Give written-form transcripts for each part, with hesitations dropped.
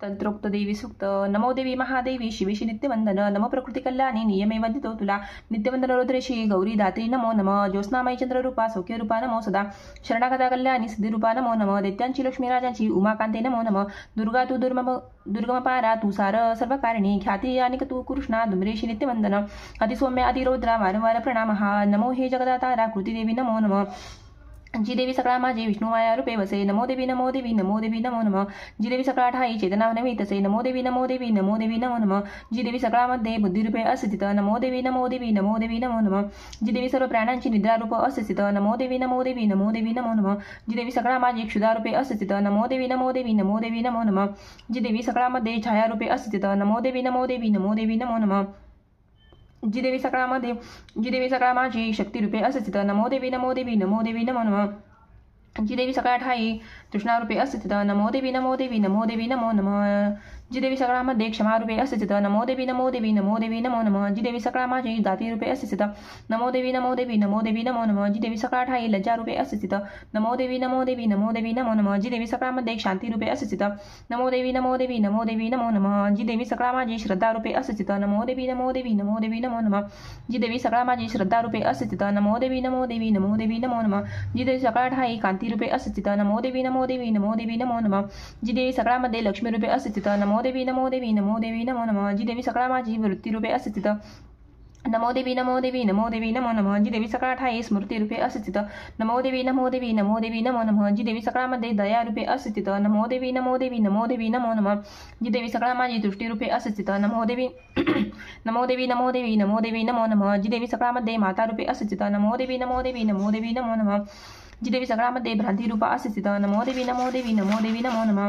तंत्रोक्त देवी सूक्त. नमो देवी महादेवी शिवेशी नित्यवंदन. नमो प्रकृती कल्याणी नियमे वंदितो तुला. नित्यवंदन रुद्रेशी गौरी दात्री नमो नम. ज्योत्स्नामयी चंद्ररूपा सौख्यरूपा नमो सदा. शरणागता कल्याणी सिद्धिरूपा नमो नम. दैत्यांची लक्ष्मी राजांची उमाकांते नमो नम. दुर्गा तू दुर्गमपारा तू सार सर्वकारिणी. ख्याती अनिक तू कृष्णा दुमरेशी नित्यवंदन. अतिसौम्य अतिरौद्रा वारंवार प्रणाम हा. नमो हे जगदातारा कृती देवी नमो नम. जी देवी सकाळ माझे विष्णू माया रूपे वसे. नमो देवी नमो देवी नमो देवी नमो नम. जी देवी सकाळ ठाई चेतना नवी तसे. नमो देवी नमो देवी नमो देवी नमो नम. जी देवी सकाळमध्ये बुद्धिरूपे अस्थित. नमो देवी नमो देवी नमो देवी नमो नम. जी देवी सर्व प्राण्यांची निद्रारूप अस्थित. नमो देवी नमो देवी नमो देवी नमो नम. जी देवी सकाळ माझी क्षुधारूपे अस्थित. नमो देवी नमो देवी नमो देवी नमो नम. जी देवी सकाळमध्ये छायारूपे अस्थित. नमो देवी नमो देवी नमो देवी नमो नम. जी देवी सकाळ माझी शक्तिरूपे अस्थित. नमो देवी नमो देवी नमो देवी नमो नम. जी देवी सकाळ ठाई तृष्णारूपे अस्थित. नमो देवी नमो देवी नमो देवी नमो नम. जी देवी सकाळमध्ये क्षमारूपे अस्थित. नमो देवी नमो देवी नमो देवी नमो नम. जी देवी सकाळ माझी जातीरूपे अस्थित. नमो देवी नमो देवी नमो देवी नमो नम. जी देवी सकाळ ठाई लज्जारूपे अस्थित. नमो देवी नमो देवी नमो देवी नमो नम. जी देवी सकाळमध्ये शांतीरूपे अस्थित. नमो देवी नमो देवी नमो देवी नमो नम. जी देवी सकाळ माझी श्रद्धारूपे अस्थित. नमो देवी नमो देवी नमो देवी नमो नम. जी देवी सकाळ माझी श्रद्धारूपे अस्थित. नमो देवी नमो देवी नमो देवी नमो नम. जी देवी सकाळ ठाई कांतीरूपे अस्थित. नमो देवी नमो देवी नमो देवी नमो नम. जी देवी सकाळमध्ये लक्ष्मीरूपे अस्थित. नमो देवी नमो देवी नमो देवी नमो नम. जी देवी सकाळ माझी वृत्तीरूपे अस्थित. नमो देवी नमो देवी नमो देवी नमो नम. जी देवी सकाळ ठाई स्मृतीरूपे अस्थित. नमो देवी नमो देवी नमो देवी नमो नम. जी देवी सकाळमध्ये दयारूपे अस्थित. नमो देवी नमो देवी नमो देवी नमो नम. जी देवी सकाळ माझी दृष्टीरूपे अस्थित. नमो देवी नमो देवी नमो देवी नमो देवी नमो नम. जी देवी सकाळमध्ये मातारूपे अस्थित. नमो देवी नमो देवी नमो देवी नमो नम. जी देवी सकाळमध्ये भ्रांतीरूपा अस्थित. नमो देवी नमो देवी नमो देवी नमो नम.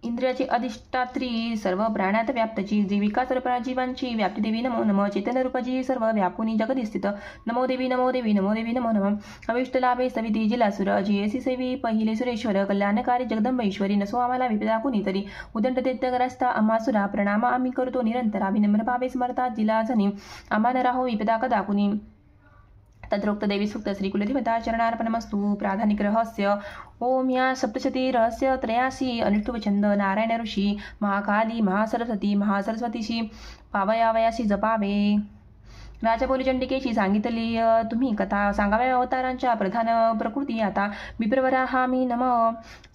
इंद्रियाची अधिष्ठात्री सर्व प्राण्यात व्याप्तची जीविका सर्व जीवांची व्याप्ती देवी नमो नम. चेतनरूपजी सर्व व्यापुनी जगती स्थित. नमो देवी नमो देवी नमो देवी नमो नम. अविष्ट लाभे सविती जिलासुर जियसी सेवी पहिले सुरेश्वर कल्याणकारी जगदंबेश्वरी. नसो आम्हाला विपदा कुणीतरी उदंड दैत्यग्रस्ता आम्हासुरा प्रणाम आम्ही करतो निरंतरा. विनम्र भावे समर्था जिलासनी आम्हा न राहो विपदा कदा कुणी. तत्रोक्त देवी सूक्त श्री कुलदेवता चरणार्पणमस्तु. प्राधानिक रहस्य. ओम या सप्तशती रहस्य त्रयासी अनुष्ठुवछंद नारायण ऋषी महाकाली महासरस्वतीशी पावयावयाशी जपावे. राजबोली चंडिकेची सांगितली तुम्ही कथा सांगाव्या अवतारांच्या प्रधान प्रकृती आता. विप्रवरा हा मी नम.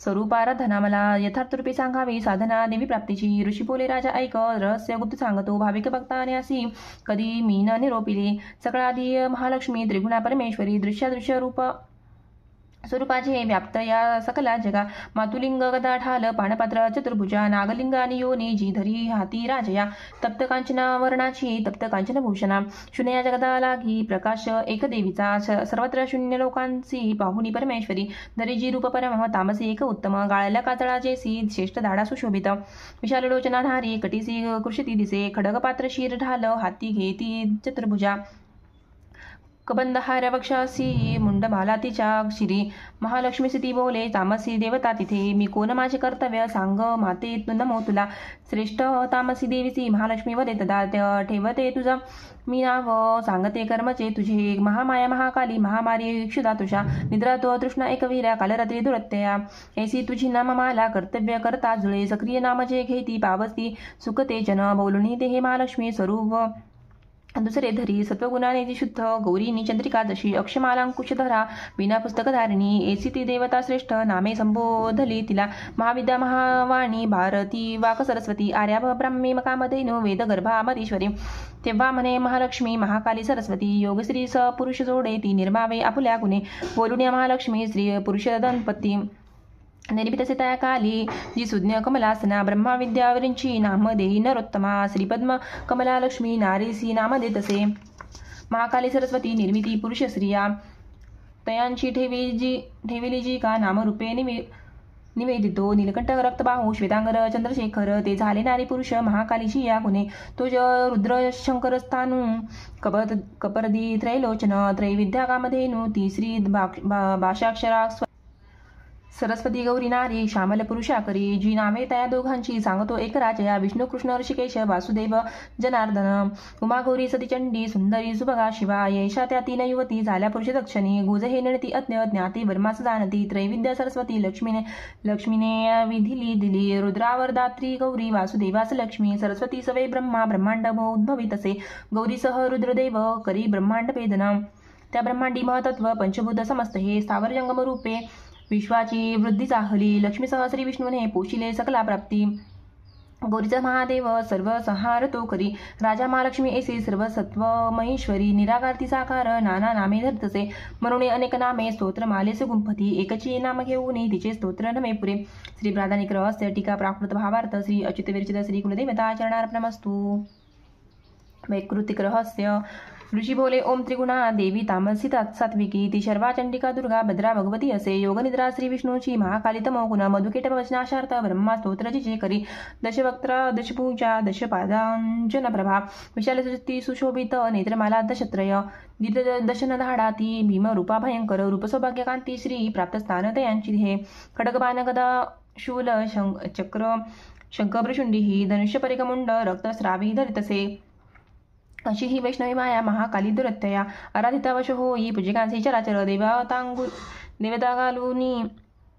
स्वरूपाराधना मला यथार्थ रूपे सांगावी साधना देवी प्राप्तीची. ऋषी बोले राजा ऐक रहस्य गुप्त सांगतो भाविक भक्ताने असी कधी मी न निरोपिले. सकळादी महालक्ष्मी त्रिगुणा परमेश्वरी दृश्य रूप स्वरूपाचे व्याप्त या सकला जगा. मातुलिंग गदा ढाल पाणपात्र चतुर्भुजा नागलिंग आणि योनी जी धरी हाती राजया. तप्त कांचना वर्णाची तप्त कांचन भूषणा. शून्य या जगदा लागी प्रकाश एक देवीचा. सर्वत्र शून्य लोकांची पाहुणी परमेश्वरी. धरी जी रूप परम तामसी एक उत्तम. गाळल्या कातळाचे सी श्रेष्ठ दाडा सुशोभित. विशाल लोचना नारी कटीसी कृषती दिसे. खडग पात्र शीर ढाल हाती घेती चतुर्भुजा. कबंदहार वक्षासी मुंडमाला तिच्या शिरी. महालक्ष्मी ती बोले तामसी देवता तिथे. मी कोण माझे कर्तव्य सांग माते नमो तुला. श्रेष्ठ तामसी देवीची महालक्ष्मी वदे तदा ठेवते तुझं मी नाव. सांगते कर्मचे तुझे महामाया महाकाली महामारी क्षुधा तुषा. निद्रा तो तृष्णा एकवीरा कालरात्री दुरत्यया. ऐसी तुझी नाममाला कर्तव्य करता जुळे. सक्रिय नामजे घेती पावती सुखते जन. बोलणी ते हे महालक्ष्मी स्वरूप दुसरे धरी. सत्वगुणाने शुद्ध गौरीनी चंद्रिका जशी. अक्षमालांकुशधरा विना पुस्तकधारिणी. एसी ती देवता श्रेष्ठ नामे संबोधली तिला. महाविद्या महावाणी भारती वाक सरस्वती. आर्या ब्राह्मी मकामधेनु वेद गर्भामधीश्वरी. तेव्हा म्हणे महालक्ष्मी महाकाली सरस्वती. योगश्री स पुरुष जोडे ती निर्मावे आपुल्या गुणे. बोलुण्या महालक्ष्मी स्त्री पुरुष दंपती. निर्मितसे त्या काली जी सुज्ञ कमलासना. ब्रह्मा विद्यावरींची नाम देई नरोत्तमा. श्रीपद्म कमला लक्ष्मी नारीसी नाम देतसे. महाकाली सरस्वती निर्मिती पुरुष स्त्रिया. तयांची ठेविली जी का नामरूपे निवेदितो. नीलकंठ रक्तबाहू श्वेतांगर चंद्रशेखर. ते झाले नारी पुरुष महाकालीची या गुणे. तुझ रुद्र शंकर स्थानू कपर्दी त्रैलोचन. त्रैविद्या कामधेनु. तिसरी भाषाक्षरा सरस्वती गौरी नारी श्यामल पुरुषा करी, जी नामे त्या दोघांची सांगतो एक राजया, विष्णू कृष्ण ऋषिकेश वासुदेव जनार्दन. उमा गौरी सती चंडी सुंदरी सुभगा शिवा, यैषा त्या तीन युवती झाल्या पुरुष दक्षिणी. गुज हे नृती अज्ञ ज्ञाती वर्मास जाणती, त्रैविद्या सरस्वती लक्ष्मीने विधिली दिली. रुद्रावरदात्री गौरी वासुदेवास लक्ष्मी, सरस्वती सवे ब्रह्मा ब्रह्मांड उद्भवी तसे. गौरीसह रुद्रदेव करी ब्रह्मांड वेदन, त्या ब्रह्मांडी महतत्व पंचभूत समस्त हे. स्थावर जंगम रूपे विश्वाची वृद्धी चाहली, लक्ष्मीसह श्री विष्णूने पोशिले सकला प्राप्ती. गौरीचा महादेव सर्व संहार तो करी, राजा महालक्ष्मी ऐसी सर्व सत्व महेश्वरी. निराकारती साकार नाना नामे धरतसे, म्हणून अनेक नामे स्तोत्र मालेस गुंफती. एकची नाम घेऊन तिचे स्तोत्र नमे पुरे. श्री प्रादानिक रहस्य टीका प्राकृत भावार्थ. श्री अच्युत विरचित श्री कुलदेवता चरणार्पणमस्तु. वैकृतिक रहस्य. ऋषी बोले ओम त्रिगुणा देवी तामसी सात्विकी, ती शर्वा चंडिका दुर्गा भद्रा भगवती असे. योगनिद्रा श्री विष्णूची महाकाली तमोगुण, मधुकेट वचनाशार्थ ब्रह्मा स्तोत्र जिचे करी. दशवक्त्र दशपूजा दशपादांजन प्रभा, विशाल सुती सुशोभित नेत्रमाला दशत्रय. दशन धाडा ती भीम रूपा भयंकर, रूप सौभाग्य कांती श्री प्राप्त स्थान तयांची हे. खडग बाण गदा शूल चक्र शंखभृशुंडी ही, धनुष्य परिकमुंड रक्तस्रावी धरितसे. अशी ही वैष्णवी माया महाकाली दुरत्यया, आराधितावश होई पूजिकांचे चराचर.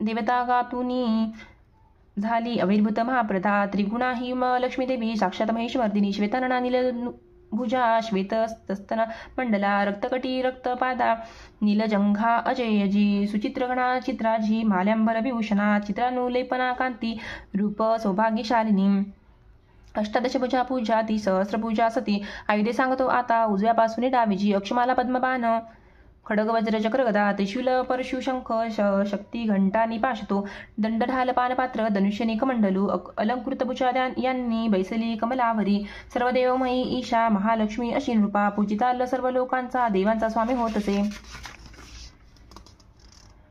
देवतागातुनी झाली अविर्भूत महाप्रदा. त्रिगुणा ही लक्ष्मीदेवी साक्षात महेश्वर्दिनी, श्वेतानना नीलभुजा श्वेतस्तन मंडला. रक्तकटी रक्तपादा नीलजंघा अजयजी, सुचित्रगणा चित्राजी माल्यांबर विभूषणा. चित्रानुलेपना कांती रूप सौभाग्यशालिनी. अष्टादशभुजा पूजा ती सहस्रपूजा सती. आयुधे सांगतो आता उजव्यापासून डावीची. अक्षमाला पद्मबाण खडग वज्र चक्र गदा, त्रिशूल परशु शंख शक्ती घंटा निपाशतो. दंड ढाल पानपात्र धनुष्य कमंडलू, अलंकृत भुजा यांनी बैसली कमलावरी. सर्व देवमयी ईशा महालक्ष्मी अशी नृपा, पूजिता सर्व लोकांचा देवांचा स्वामी होत असे.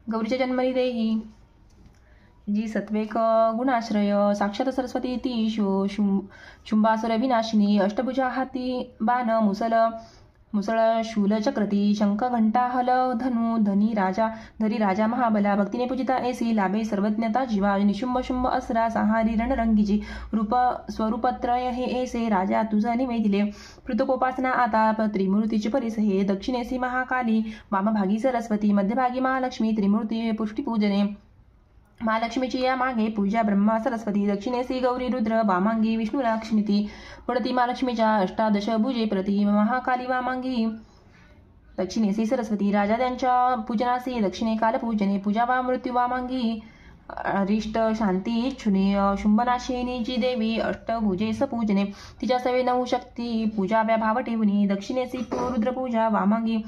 गौरीच्या जन्मली देही जी सत्वेक गुणाश्रय, साक्षात सरस्वती ती शुंभासुर विनाशिनी. अष्टभुजा हाती बाण मुसळ शूल चक्रती, शंख घंटा हल धनु धरी राजा महाबला. भक्तीने पूजिता ऐसी लाभे सर्वज्ञता जीवा, निशुंभ शुंभ असरा संहारी रणरंगीची. रूप स्वरूपत्रय हे ऐसे राजा तुझ निवेदिले. पृथकोपासना आता त्रिमूर्तीची परिस हे. दक्षिणेसी महाकाली वामभागी सरस्वती, मध्यभागी महालक्ष्मी. त्रिमूर्ती पुष्टीपूजने महालक्ष्मीची या मागे पूजा ब्रह्मा सरस्वती. दक्षिणेसी गौरी रुद्र वामांगी विष्णू लक्ष्मीती. पुढती महालक्ष्मीच्या अष्टादश भुजे प्रति महाकाली वामांगी. दक्षिणेसी सरस्वती राजा त्यांच्या पूजनासी. दक्षिणे काल पूजने पूजा वा मृत्यू वामांगी. अरिष्ट शांती इच्छुने शुंभनाशिनी जी देवी अष्टभुजे सपूजने. तिच्या सवे 9 शक्ती पूजाव्या भाव ठेवणी. दक्षिणेसी रुद्रपूजा वामांगी.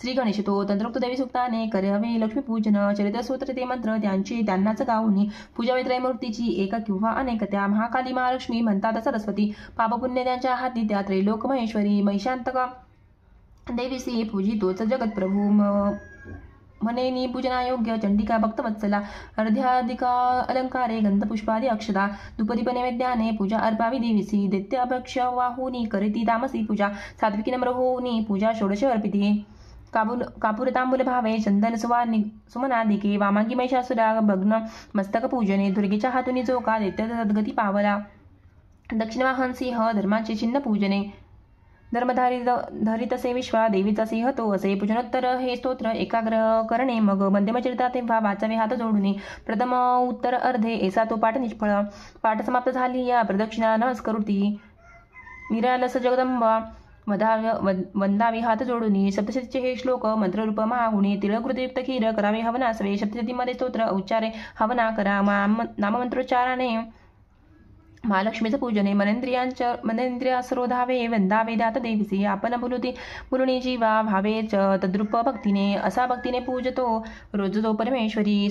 श्री गणेश तो तंत्रोक्त देवी सुक्ताने करावे लक्ष्मीपूजन. चरित्रसूत्र ते मंत्र त्यांनाच गाऊनी. पूजावे त्रैमूर्तीची एक किंवा अनेक त्या. महाकाली महालक्ष्मी म्हणतात सरस्वती. पापपुण्य त्यांच्या हाती त्या. त्रैलोक महेश्वरी महिषांतका देवीसी पूजितोच जगतप्रभू. म्हणेनी पूजनायोग्य चंडिका भक्तवत्सला. अर्ध्याधिका अलंकारे गंधपुष्पादी अक्षता. दुपरी नैवेद्याने पूजा अर्पावी देवीसी. दैत्य अभक्ष वाहुनी करती तामसी पूजा. सात्विकी नम्र होऊनी पूजा षोडश अर्पिती. कापूर तांबूल भावे चंदन सुमनादिके. वामांगी महिषासुरा भग्न मस्तक पूजने. दुर्गेच्या हातुनी जोका दैत्य सद्गती पावला. दक्षिण वाहन सिंह धर्माचे चिन्ह पूजने. धर्मधारितसे विश्वा देवीचा सिंह तो असे. पूजनोत्तर हे स्तोत्र एकाग्र करणे. मग मध्यमचरिता तेव्हा वाचावे हात जोडणे. प्रथम उत्तर अर्धे ऐसा तो पाठ निष्फळ. पाठ समाप्त झाली या प्रदक्षिणा नमस्कृती. निरालस जगदंबा वंदावी हात जोडुनी. सप्तशतीचे हे श्लोक मंत्ररूप महागुणी. तिळकृतयुक्त खीर करावे हवनासवे. सप्तशतीमध्ये स्तोत्र उच्चारे हवना करा. नाममंत्रोच्चाराने महालक्ष्मीचं पूजने. मनेंद्रियासरोधावे वंदावे दात देवीसी. आपण बोलुनी जीवा भावे तद्रूप भक्तीने. असा भक्तीने पूजतो रोज तो परमेश्वरी.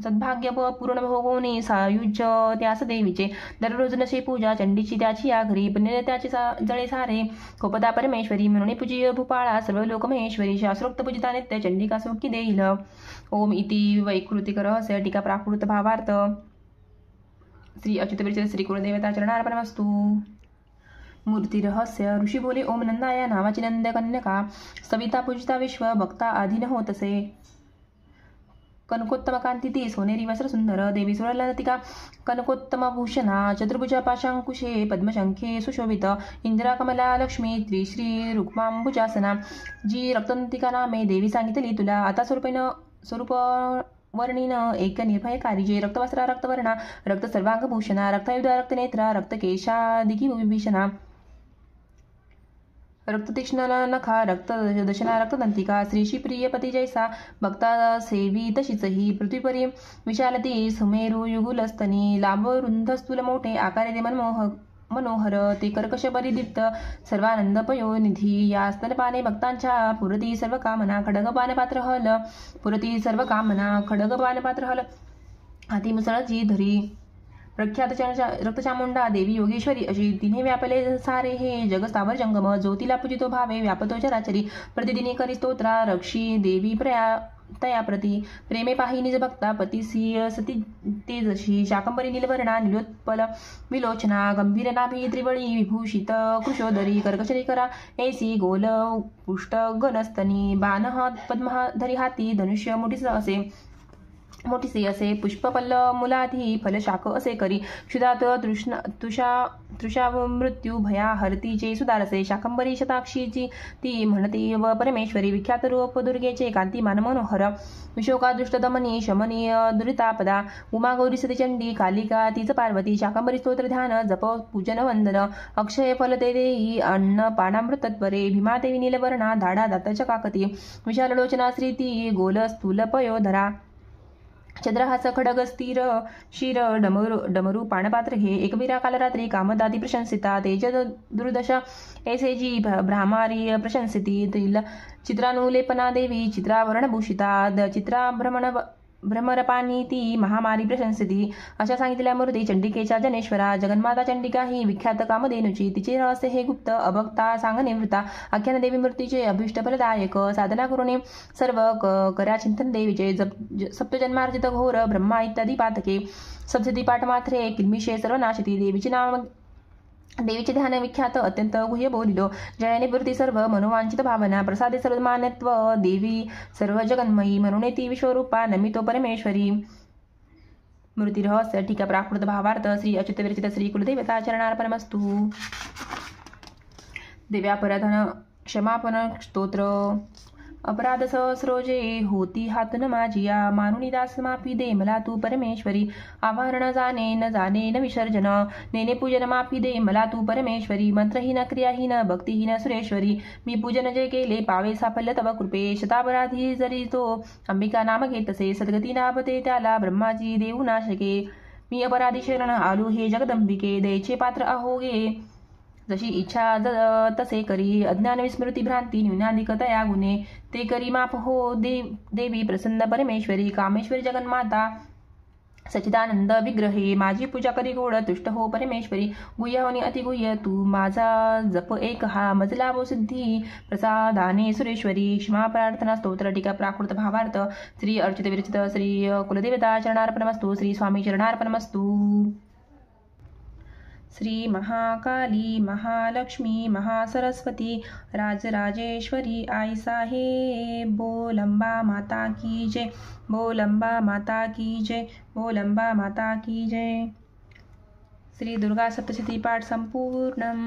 सद्भाग्य पूर्ण भोगोनी सायुज्य त्यास देवीचे. दररोज नशी पूजा चंडीची त्याची या घरी. पुण्य त्याचे जळे सारे खोपता परमेश्वरी. म्हणून पूजीय भूपाळा सर्व लोक महेश्वरी. शास्त्रोक्त पूजिता नित्य चंडिका सुखी देईल. ओम इति वैकृतिक रहस्य टीका प्राकृत भावार्थ. श्री अच्युत विरचित श्री कुलदेवता चरणार्पणमस्तु. मूर्ती रहस्य. ऋषी बोले ओम नंदा या नावाची नंद कन्यका. सविता पूजिता विश्व भक्ता आधीन होत असे. कनकोत्तम कांती ती सोनेरी वस्त्र सुंदर देवी सुरलतिका कनकोत्तम भूषणा चतुर्भुजा पाशांकुशे पद्मशंखे सुशोभित इंदिरा कमला लक्ष्मी त्रिश्री रुक्मांबुजासना जी रक्तंतिका नामे देवी सांगितली तुला आता स्वरूप वर्णिन एक निर्भयकारी जे रक्तवस्त्रा रक्तवर्णा रक्त सर्वांगभूषणा रक्तायुध रक्तनेत्रा रक्तकेशा दिघिभूषणा रक्ततीक्ष्ण नखा रक्तदशना रक्तदंतिका श्रीशी प्रियपती जैसा भक्ता सेवी तशीच ही पृथ्वीपरी विशालती सुमेरू युगुलस्तनी लांब रुंद स्थूल मोठे आकारे ते मनोहर ते कर्कश परिदीप्त सर्वानंद पयोनिधी या स्तनपाने भक्तांच्या पुरती सर्व कामना खडगपानपात्र हल पुरती सर्व कामना खडगपानपात्र हल हाती मुसळाची धरी प्रख्यात रक्तचामुंडा देवी योगेश्वरी अशी तिने व्यापले सारे हे जग स्थावर जंगम ज्योतीला पूजितो भावे व्यापतो चराचरी प्रतिदिनी करी स्तोत्रा रक्षी देवी तया प्रती प्रेमे पाही निज भक्ता पतीसी सती तेजशी शाकंबरी नीलवर्णा निलोत्पल विलोचना गंभीर नाभी त्रिवळी विभूषित कुशोदरी कर्कशरी करा ऐसी गोल पुष्ट गणस्तनी बाण पद्मधरी हाती धनुष्य मोठीसे असे पुष्पपल्ल मुलाधी फलशाख असे करी क्षुधात तृषा मृत्यू भया हरतीचे सुदारसे शाकंबरी शताक्षीची ती म्हणती व परमेश्वरी विख्यात रूप दुर्गेचे कांतिमान मनोहर विशोका दृष्टदमनी शमनी दुरितापदा उमा गौरी सतीचंडी कालिका तीच पार्वती शाकंबरी स्तोत्र ध्यान जप पूजन वंदन अक्षय फल ते देई अन्न पानामृत तत्परे भीमादेवी नीलवर्णा धाडा दाताच्या काकती विशाल लोचना श्री ती गोल स्थूल पयोधरा चंद्रहास खडग स्थिर शिर डमरू पाणपात्र हे एकवीरा कालरात्री कामदादी प्रशंसिता तेज दुर्दश ऐसे जी भ्रामारी प्रशंसिती चित्रानुलेपना देवी चित्रावरणभूषिता चित्रा भ्रमरपानी ती महामारी प्रशंसिती अशा सांगितल्या मूर्ती चंडिकेच्या जनेश्वरा जगन्माता चंडिका ही विख्यात कामधेनुची तिचे रहस्य हे गुप्त अभक्ता सांगणे वृता आख्यान देवी मूर्तीचे अभिष्ट फलदायक साधना करुणे सर्व करा चिंतन देवीचे सप्तजन्मार्जित घोर ब्रह्मा इत्यादी पातके सप्तती पाठ मात्रे किल्मिषे सर्वनाशिती देवीचे ध्यान विख्यात अत्यंत गुह्य बोलिलो जयाने पूर्ती सर्व मनोवांचित भावना प्रसादे सर्व मानत्व देवी सर्व जगन्मयी म्हणून ती विश्वरूपा नमितो परमेश्वरी मूर्ती रहस्य टीका प्राकृत भावार्थ श्री अच्युत विरचित श्री कुलदेवता चरणार्पणमस्तु देव्यापराधन क्षमापन स्तोत्र अपराध सहस्रोजे होती हातन माझिया मानुनी दास माफी दे मला तू परमेश्वरी आवाहन न जाणे न विसर्जन नेने पूजन माफी दे मला तू परमेश्वरी मंत्रहीन क्रियाहीन भक्तिहीन सुरेश्वरी मी पूजन जे केले पावे साफल्य तव कृपे शतापराधी जरी तो अंबिका नाम घेतसे सद्गती नाभते त्याला ब्रह्माची देऊ नाशके मी अपराधी शरण आलू हे जगदंबिके दयेचे पात्र अहोगे जशी इच्छा तसे करी अज्ञान विस्मृती भ्रांती न्यूनाधिक तया गुणे ते करी माफ हो देवी प्रसन्न परमेश्वरी कामेश्वरी जगन्माता सचिदानंद विग्रहे माझी पूजा करी गोड तुष्ट हो परमेश्वरी गुह्य होनी अतिगुह्य तू माझा जप एक हा मजला वो सिद्धी प्रसादाने सुरेश्वरी क्षमा प्रार्थना स्तोत्र टीका प्राकृत भावार्थ श्री अर्चित विरचित श्री कुलदेवता चरणार्पणमस्तु श्री स्वामी चरणार्पणमस्तु श्री महाकाली महालक्ष्मी महासरस्वती राजराजेश्वरी आई साहेब बोलंबा माता की जय बोलंबा माता की जय बोलंबा माता की जय श्री दुर्गा सप्तशती पाठ संपूर्णम।